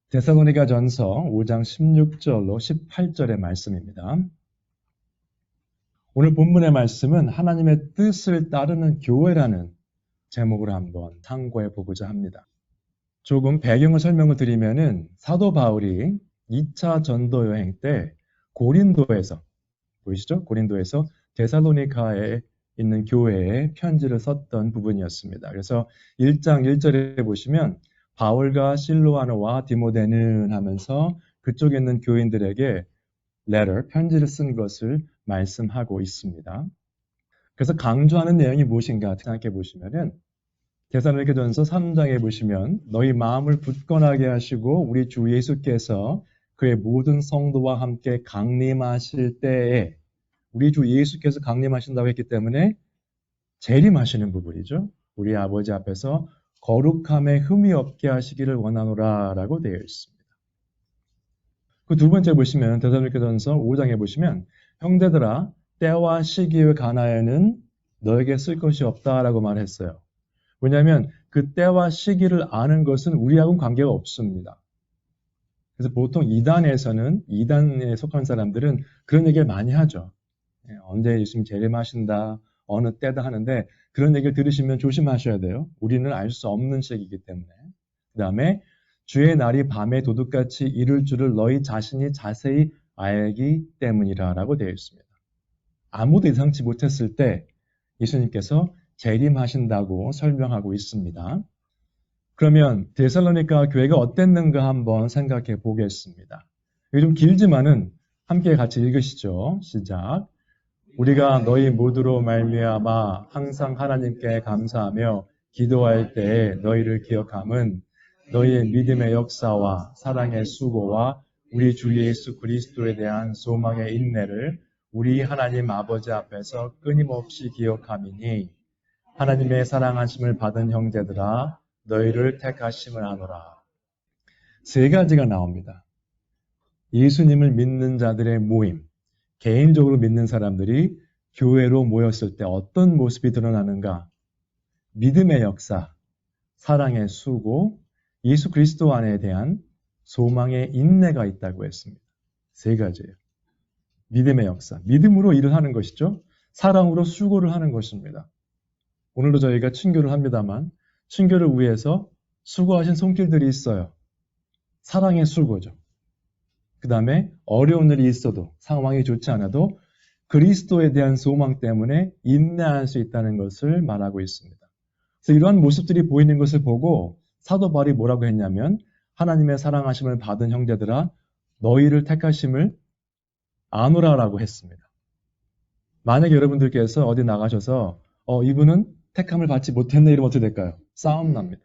데살로니가전서 5장 16절로 18절의 말씀입니다. 오늘 본문의 말씀은 하나님의 뜻을 따르는 교회라는 제목으로 한번 탐구해 보고자 합니다. 조금 배경을 설명을 드리면은 사도 바울이 2차 전도 여행 때 고린도에서, 보이시죠? 고린도에서 데살로니가에 있는 교회에 편지를 썼던 부분이었습니다. 그래서 1장 1절에 보시면 바울과 실로아노와 디모데는 하면서 그쪽에 있는 교인들에게 letter, 편지를 쓴 것을 말씀하고 있습니다. 그래서 강조하는 내용이 무엇인가 생각해 보시면은 데살로니가전서 3장에 보시면 너희 마음을 굳건하게 하시고 우리 주 예수께서 그의 모든 성도와 함께 강림하실 때에 우리 주 예수께서 강림하신다고 했기 때문에 재림하시는 부분이죠. 우리 아버지 앞에서 거룩함에 흠이 없게 하시기를 원하노라 라고 되어 있습니다. 그 두 번째 보시면 데살로니가전서 5장에 보시면 형제들아 때와 시기에 관하여는 너에게 쓸 것이 없다라고 말했어요. 왜냐하면 그 때와 시기를 아는 것은 우리하고는 관계가 없습니다. 그래서 보통 이단에 속한 사람들은 그런 얘기를 많이 하죠. 언제 예수님 재림하신다, 어느 때다 하는데 그런 얘기를 들으시면 조심하셔야 돼요. 우리는 알 수 없는 시기이기 때문에. 그 다음에 주의 날이 밤에 도둑같이 이룰 줄을 너희 자신이 자세히 알기 때문이라 라고 되어 있습니다. 아무도 예상치 못했을 때 예수님께서 재림하신다고 설명하고 있습니다. 그러면 데살로니가 교회가 어땠는가 한번 생각해 보겠습니다. 이게 좀 길지만은 함께 같이 읽으시죠. 시작. 우리가 너희 모두로 말미암아 항상 하나님께 감사하며 기도할 때에 너희를 기억함은 너희의 믿음의 역사와 사랑의 수고와 우리 주 예수 그리스도에 대한 소망의 인내를 우리 하나님 아버지 앞에서 끊임없이 기억함이니 하나님의 사랑하심을 받은 형제들아 너희를 택하심을 하노라. 세 가지가 나옵니다. 예수님을 믿는 자들의 모임, 개인적으로 믿는 사람들이 교회로 모였을 때 어떤 모습이 드러나는가? 믿음의 역사, 사랑의 수고, 예수 그리스도 안에 대한 소망의 인내가 있다고 했습니다. 세 가지예요. 믿음의 역사, 믿음으로 일을 하는 것이죠. 사랑으로 수고를 하는 것입니다. 오늘도 저희가 친교를 합니다만 친교를 위해서 수고하신 손길들이 있어요. 사랑의 수고죠. 그 다음에 어려운 일이 있어도 상황이 좋지 않아도 그리스도에 대한 소망 때문에 인내할 수 있다는 것을 말하고 있습니다. 그래서 이러한 모습들이 보이는 것을 보고 사도 바울이 뭐라고 했냐면 하나님의 사랑하심을 받은 형제들아 너희를 택하심을 아노라라고 했습니다. 만약에 여러분들께서 어디 나가셔서 이분은 택함을 받지 못했네 이러면 어떻게 될까요? 싸움 납니다.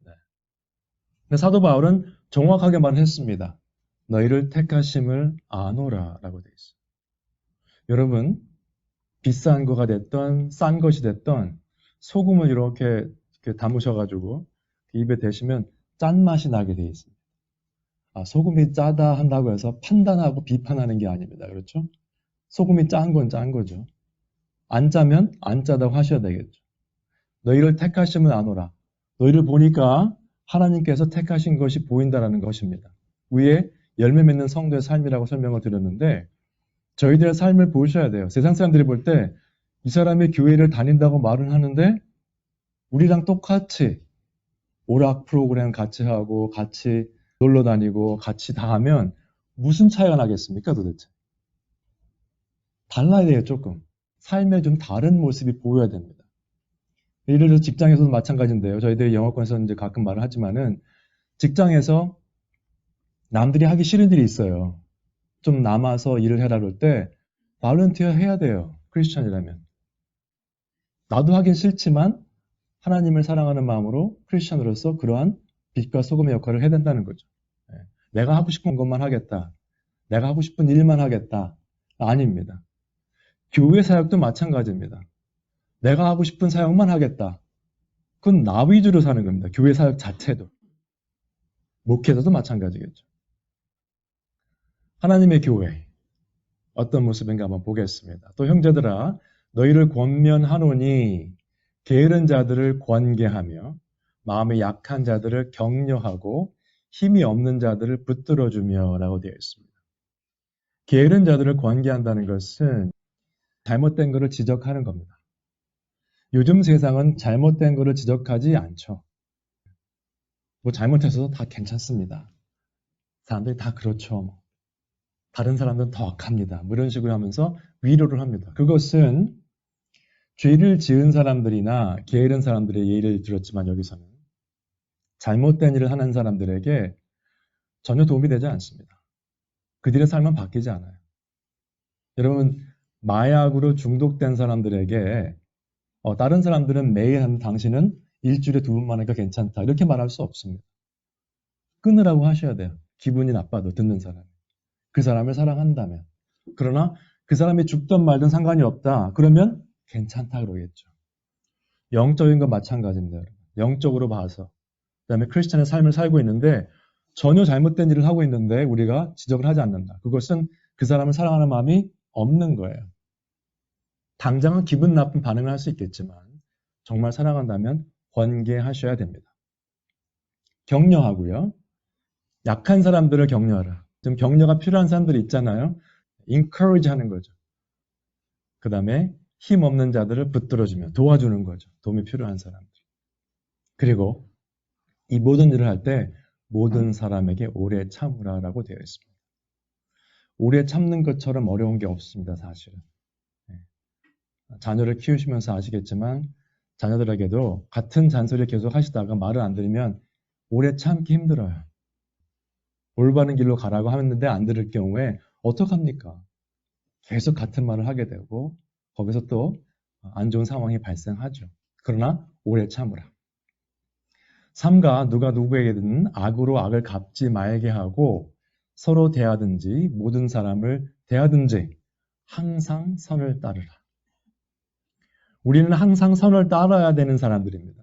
네. 근데 사도 바울은 정확하게 말했습니다. 너희를 택하심을 아노라 라고 되어 있어요. 여러분 비싼 거가 됐던 싼 것이 됐던 소금을 이렇게 담으셔가지고 입에 대시면 짠맛이 나게 되어 있습니다. 소금이 짜다 한다고 해서 판단하고 비판하는 게 아닙니다. 그렇죠? 소금이 짠 건 짠 거죠. 안 짜면 안 짜다고 하셔야 되겠죠. 너희를 택하심을 아노라. 너희를 보니까 하나님께서 택하신 것이 보인다라는 것입니다. 위에 열매 맺는 성도의 삶이라고 설명을 드렸는데 저희들의 삶을 보셔야 돼요. 세상 사람들이 볼 때 이 사람이 교회를 다닌다고 말은 하는데 우리랑 똑같이 오락 프로그램 같이 하고 같이 놀러 다니고 같이 다 하면 무슨 차이가 나겠습니까 도대체? 달라야 돼요 조금. 삶에 좀 다른 모습이 보여야 됩니다. 예를 들어서 직장에서도 마찬가지인데요. 저희들이 영어권에서 이제 가끔 말을 하지만은 직장에서 남들이 하기 싫은 일이 있어요. 좀 남아서 일을 해라 그럴 때 발런티어 해야 돼요. 크리스천이라면. 나도 하긴 싫지만 하나님을 사랑하는 마음으로 크리스천으로서 그러한 빛과 소금의 역할을 해야 된다는 거죠. 내가 하고 싶은 것만 하겠다. 내가 하고 싶은 일만 하겠다. 아닙니다. 교회 사역도 마찬가지입니다. 내가 하고 싶은 사역만 하겠다. 그건 나 위주로 사는 겁니다. 교회 사역 자체도. 목회자도 마찬가지겠죠. 하나님의 교회 어떤 모습인가 한번 보겠습니다. 또 형제들아 너희를 권면하노니 게으른 자들을 권계하며 마음이 약한 자들을 격려하고 힘이 없는 자들을 붙들어주며 라고 되어 있습니다. 게으른 자들을 권계한다는 것은 잘못된 것을 지적하는 겁니다. 요즘 세상은 잘못된 것을 지적하지 않죠. 뭐 잘못해서도 다 괜찮습니다. 사람들이 다 그렇죠. 다른 사람들은 더 악합니다. 뭐 이런 식으로 하면서 위로를 합니다. 그것은 죄를 지은 사람들이나 게으른 사람들의 예를 들었지만 여기서는 잘못된 일을 하는 사람들에게 전혀 도움이 되지 않습니다. 그들의 삶은 바뀌지 않아요. 여러분, 마약으로 중독된 사람들에게 다른 사람들은 매일 하는 당신은 일주일에 2번만 하니까 괜찮다. 이렇게 말할 수 없습니다. 끊으라고 하셔야 돼요. 기분이 나빠도 듣는 사람이. 그 사람을 사랑한다면. 그러나 그 사람이 죽든 말든 상관이 없다. 그러면 괜찮다 그러겠죠. 영적인 건 마찬가지입니다. 영적으로 봐서. 그다음에 크리스천의 삶을 살고 있는데 전혀 잘못된 일을 하고 있는데 우리가 지적을 하지 않는다. 그것은 그 사람을 사랑하는 마음이 없는 거예요. 당장은 기분 나쁜 반응을 할 수 있겠지만 정말 사랑한다면 권계하셔야 됩니다. 격려하고요. 약한 사람들을 격려하라. 좀 격려가 필요한 사람들이 있잖아요. encourage 하는 거죠. 그 다음에 힘없는 자들을 붙들어주며 도와주는 거죠. 도움이 필요한 사람들. 그리고 이 모든 일을 할 때 모든 사람에게 오래 참으라라고 되어 있습니다. 오래 참는 것처럼 어려운 게 없습니다. 사실은. 자녀를 키우시면서 아시겠지만 자녀들에게도 같은 잔소리를 계속 하시다가 말을 안 들으면 오래 참기 힘들어요. 올바른 길로 가라고 하는데 안 들을 경우에 어떡합니까? 계속 같은 말을 하게 되고 거기서 또 안 좋은 상황이 발생하죠. 그러나 오래 참으라. 삼가 누가 누구에게든 악으로 악을 갚지 말게 하고 서로 대하든지 모든 사람을 대하든지 항상 선을 따르라. 우리는 항상 선을 따라야 되는 사람들입니다.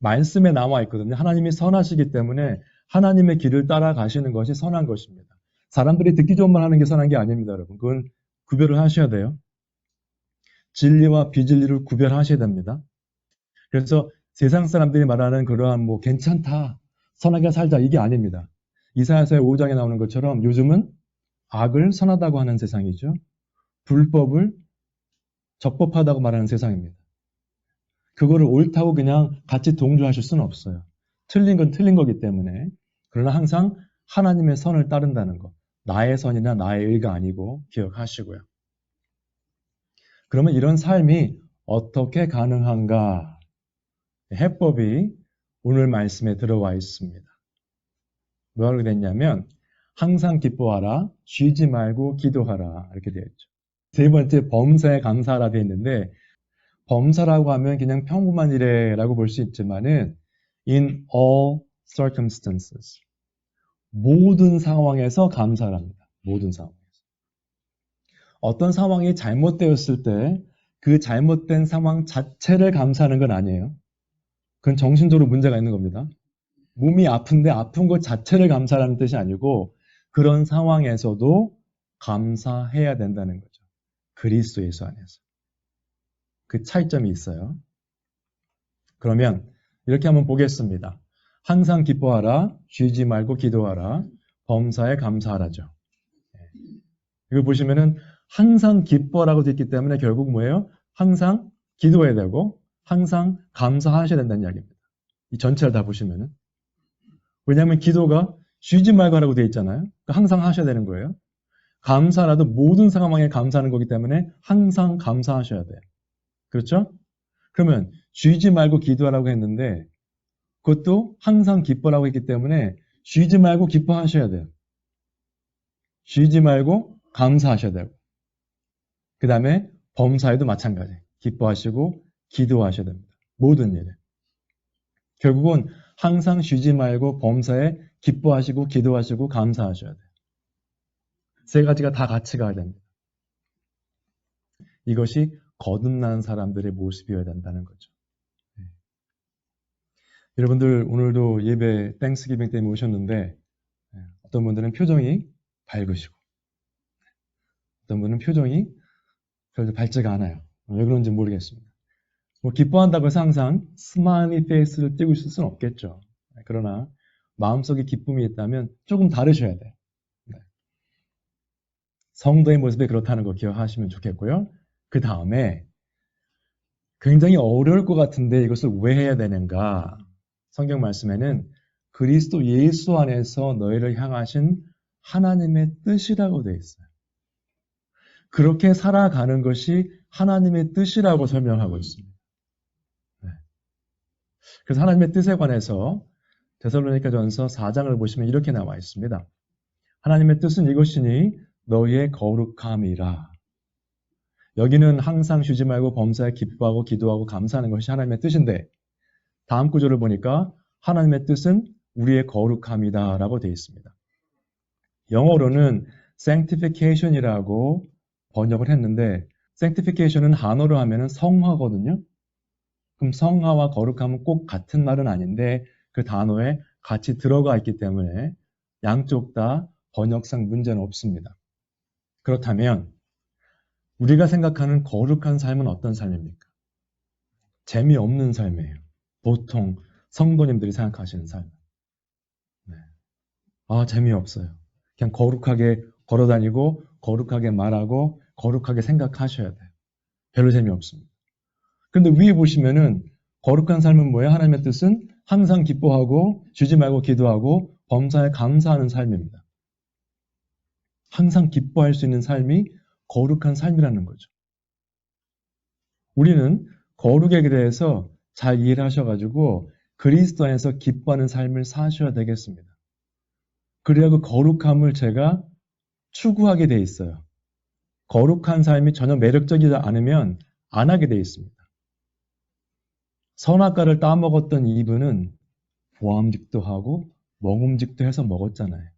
말씀에 나와 있거든요. 하나님이 선하시기 때문에 하나님의 길을 따라가시는 것이 선한 것입니다. 사람들이 듣기 좋은 말 하는 게 선한 게 아닙니다, 여러분. 그건 구별을 하셔야 돼요. 진리와 비진리를 구별하셔야 됩니다. 그래서 세상 사람들이 말하는 그러한 뭐 괜찮다, 선하게 살자 이게 아닙니다. 이사야서의 5장에 나오는 것처럼 요즘은 악을 선하다고 하는 세상이죠. 불법을 적법하다고 말하는 세상입니다. 그거를 옳다고 그냥 같이 동조하실 수는 없어요. 틀린 건 틀린 거기 때문에. 그러나 항상 하나님의 선을 따른다는 것. 나의 선이나 나의 의가 아니고 기억하시고요. 그러면 이런 삶이 어떻게 가능한가? 해법이 오늘 말씀에 들어와 있습니다. 뭐라고 됐냐면 항상 기뻐하라, 쉬지 말고 기도하라 이렇게 되어 있죠. 세 번째 범사에 감사하라 되어 있는데 범사라고 하면 그냥 평범한 일에라고 볼 수 있지만은 in all circumstances 모든 상황에서 감사합니다. 모든 상황에서. 어떤 상황이 잘못되었을 때 그 잘못된 상황 자체를 감사하는 건 아니에요. 그건 정신적으로 문제가 있는 겁니다. 몸이 아픈데 아픈 것 자체를 감사하는 뜻이 아니고 그런 상황에서도 감사해야 된다는 거죠. 그리스도 예수 안에서. 그 차이점이 있어요. 그러면 이렇게 한번 보겠습니다. 항상 기뻐하라, 쉬지 말고 기도하라, 범사에 감사하라죠. 이거 보시면은 항상 기뻐라고 되어 있기 때문에 결국 뭐예요? 항상 기도해야 되고 항상 감사하셔야 된다는 이야기입니다. 이 전체를 다 보시면은. 왜냐하면 기도가 쉬지 말고 하라고 되어 있잖아요. 그러니까 항상 하셔야 되는 거예요. 감사라도 모든 상황에 감사하는 거기 때문에 항상 감사하셔야 돼요. 그렇죠? 그러면 쉬지 말고 기도하라고 했는데 그것도 항상 기뻐라고 했기 때문에 쉬지 말고 기뻐하셔야 돼요. 쉬지 말고 감사하셔야 되고 그 다음에 범사에도 마찬가지. 기뻐하시고 기도하셔야 됩니다. 모든 일에. 결국은 항상 쉬지 말고 범사에 기뻐하시고 기도하시고 감사하셔야 돼요. 세 가지가 다 같이 가야 됩니다. 이것이 거듭난 사람들의 모습이어야 된다는 거죠. 여러분들 오늘도 예배 땡스기빙 때문에 오셨는데 어떤 분들은 표정이 밝으시고 어떤 분은 표정이 별로 밝지가 않아요. 왜 그런지 모르겠습니다. 뭐 기뻐한다고 해서 항상 스마일리 페이스를 띄고 있을 수는 없겠죠. 그러나 마음속에 기쁨이 있다면 조금 다르셔야 돼요. 네. 성도의 모습이 그렇다는 거 기억하시면 좋겠고요. 그 다음에 굉장히 어려울 것 같은데 이것을 왜 해야 되는가? 성경 말씀에는 그리스도 예수 안에서 너희를 향하신 하나님의 뜻이라고 되어 있어요. 그렇게 살아가는 것이 하나님의 뜻이라고 설명하고 있습니다. 네. 그래서 하나님의 뜻에 관해서 데살로니가전서 4장을 보시면 이렇게 나와 있습니다. 하나님의 뜻은 이것이니 너희의 거룩함이라. 여기는 항상 쉬지 말고 범사에 기뻐하고 기도하고 감사하는 것이 하나님의 뜻인데 다음 구절을 보니까 하나님의 뜻은 우리의 거룩함이다 라고 되어 있습니다. 영어로는 sanctification이라고 번역을 했는데 sanctification은 한어로 하면 성화거든요. 그럼 성화와 거룩함은 꼭 같은 말은 아닌데 그 단어에 같이 들어가 있기 때문에 양쪽 다 번역상 문제는 없습니다. 그렇다면 우리가 생각하는 거룩한 삶은 어떤 삶입니까? 재미없는 삶이에요. 보통 성도님들이 생각하시는 삶. 네. 재미없어요. 그냥 거룩하게 걸어다니고 거룩하게 말하고 거룩하게 생각하셔야 돼요. 별로 재미없습니다. 그런데 위에 보시면은 거룩한 삶은 뭐예요? 하나님의 뜻은 항상 기뻐하고 쉬지 말고 기도하고 범사에 감사하는 삶입니다. 항상 기뻐할 수 있는 삶이 거룩한 삶이라는 거죠. 우리는 거룩에 대해서 잘 이해를 하셔가지고 그리스도 안에서 기뻐하는 삶을 사셔야 되겠습니다. 그래야 그 거룩함을 제가 추구하게 돼 있어요. 거룩한 삶이 전혀 매력적이지 않으면 안 하게 돼 있습니다. 선악과를 따먹었던 이브는 보암직도 하고 먹음직도 해서 먹었잖아요.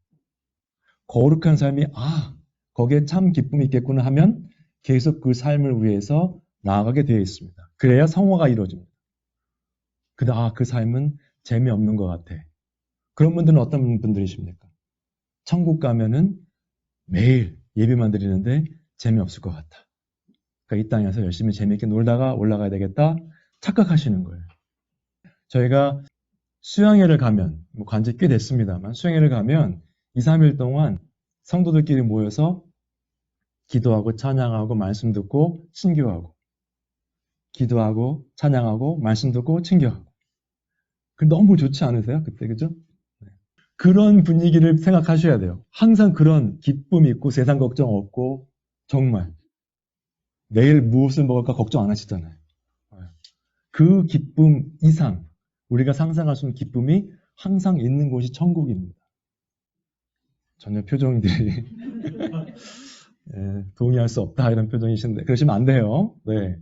거룩한 삶이 거기에 참 기쁨이 있겠구나 하면 계속 그 삶을 위해서 나아가게 되어 있습니다. 그래야 성화가 이루어집니다. 근데 그 삶은 재미없는 것 같아. 그런 분들은 어떤 분들이십니까? 천국 가면은 매일 예배만 드리는데 재미없을 것 같아. 그러니까 이 땅에서 열심히 재미있게 놀다가 올라가야 되겠다 착각하시는 거예요. 저희가 수양회를 가면 간지 꽤 됐습니다만 수양회를 가면 2, 3일 동안 성도들끼리 모여서 기도하고 찬양하고 말씀 듣고 친교하고 기도하고 찬양하고 말씀 듣고 친교하고 너무 좋지 않으세요? 그때 그죠? 그런 분위기를 생각하셔야 돼요. 항상 그런 기쁨이 있고 세상 걱정 없고 정말 내일 무엇을 먹을까 걱정 안 하시잖아요. 그 기쁨 이상 우리가 상상할 수 있는 기쁨이 항상 있는 곳이 천국입니다. 전혀 표정들이 동의할 수 없다 이런 표정이신데 그러시면 안 돼요. 네.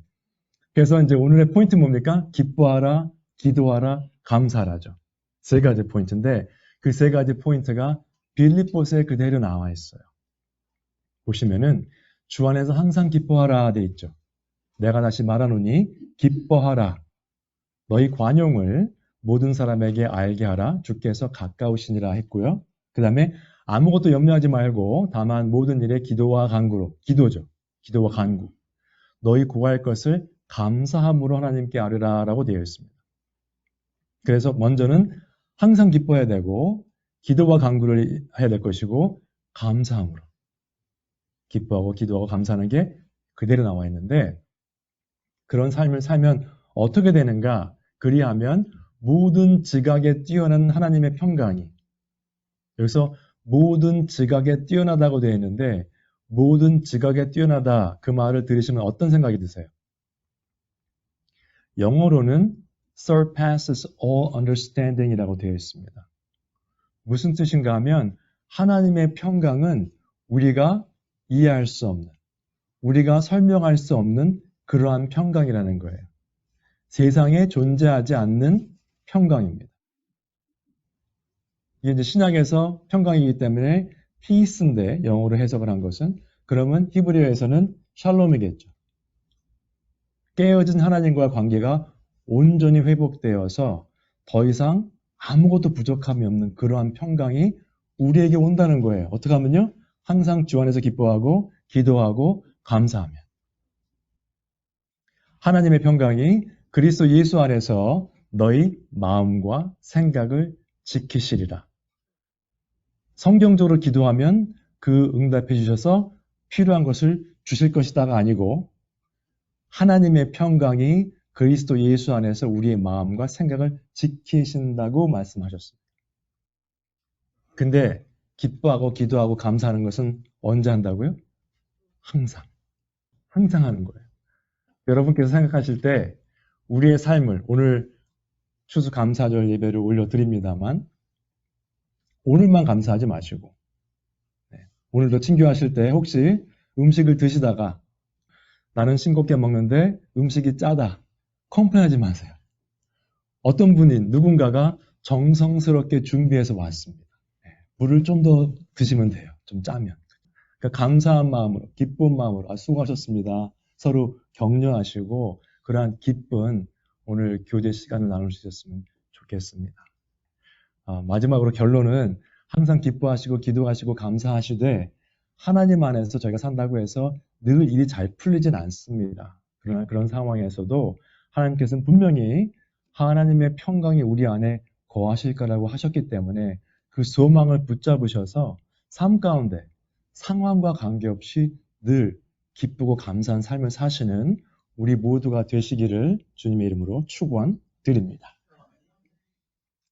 그래서 이제 오늘의 포인트 뭡니까? 기뻐하라, 기도하라, 감사하라죠. 세 가지 포인트인데 그 세 가지 포인트가 빌립보서에 그대로 나와 있어요. 보시면은 주 안에서 항상 기뻐하라 돼 있죠. 내가 다시 말하노니 기뻐하라. 너희 관용을 모든 사람에게 알게 하라. 주께서 가까우시니라 했고요. 그 다음에 아무것도 염려하지 말고 다만 모든 일에 기도와 간구로 기도죠. 기도와 간구. 너희 구할 것을 감사함으로 하나님께 아뢰라 라고 되어 있습니다. 그래서 먼저는 항상 기뻐해야 되고 기도와 간구를 해야 될 것이고 감사함으로 기뻐하고 기도하고 감사하는 게 그대로 나와 있는데 그런 삶을 살면 어떻게 되는가? 그리하면 모든 지각에 뛰어난 하나님의 평강이 여기서 모든 지각에 뛰어나다고 되어 있는데 모든 지각에 뛰어나다 그 말을 들으시면 어떤 생각이 드세요? 영어로는 surpasses all understanding 이라고 되어 있습니다. 무슨 뜻인가 하면 하나님의 평강은 우리가 이해할 수 없는, 우리가 설명할 수 없는 그러한 평강이라는 거예요. 세상에 존재하지 않는 평강입니다. 이게 이제 신약에서 평강이기 때문에 peace인데 영어로 해석을 한 것은 그러면 히브리어에서는 샬롬이겠죠. 깨어진 하나님과의 관계가 온전히 회복되어서 더 이상 아무것도 부족함이 없는 그러한 평강이 우리에게 온다는 거예요. 어떻게 하면요? 항상 주 안에서 기뻐하고 기도하고 감사하며 하나님의 평강이 그리스도 예수 안에서 너희 마음과 생각을 지키시리라. 성경적으로 기도하면 그 응답해 주셔서 필요한 것을 주실 것이다가 아니고 하나님의 평강이 그리스도 예수 안에서 우리의 마음과 생각을 지키신다고 말씀하셨습니다. 근데 기뻐하고 기도하고 감사하는 것은 언제 한다고요? 항상. 항상 하는 거예요. 여러분께서 생각하실 때 우리의 삶을 오늘 추수감사절 예배를 올려드립니다만 오늘만 감사하지 마시고 오늘도 친교하실 때 혹시 음식을 드시다가 나는 싱겁게 먹는데 음식이 짜다. 컴플레인하지 마세요. 어떤 분이 누군가가 정성스럽게 준비해서 왔습니다. 물을 좀 더 드시면 돼요. 좀 짜면. 그러니까 감사한 마음으로, 기쁜 마음으로 수고하셨습니다. 서로 격려하시고 그러한 기쁜 오늘 교제 시간을 나눌 수 있었으면 좋겠습니다. 마지막으로 결론은 항상 기뻐하시고 기도하시고 감사하시되 하나님 안에서 저희가 산다고 해서 늘 일이 잘 풀리진 않습니다. 그러나 그런 상황에서도 하나님께서는 분명히 하나님의 평강이 우리 안에 거하실 거라고 하셨기 때문에 그 소망을 붙잡으셔서 삶 가운데 상황과 관계없이 늘 기쁘고 감사한 삶을 사시는 우리 모두가 되시기를 주님의 이름으로 축원드립니다.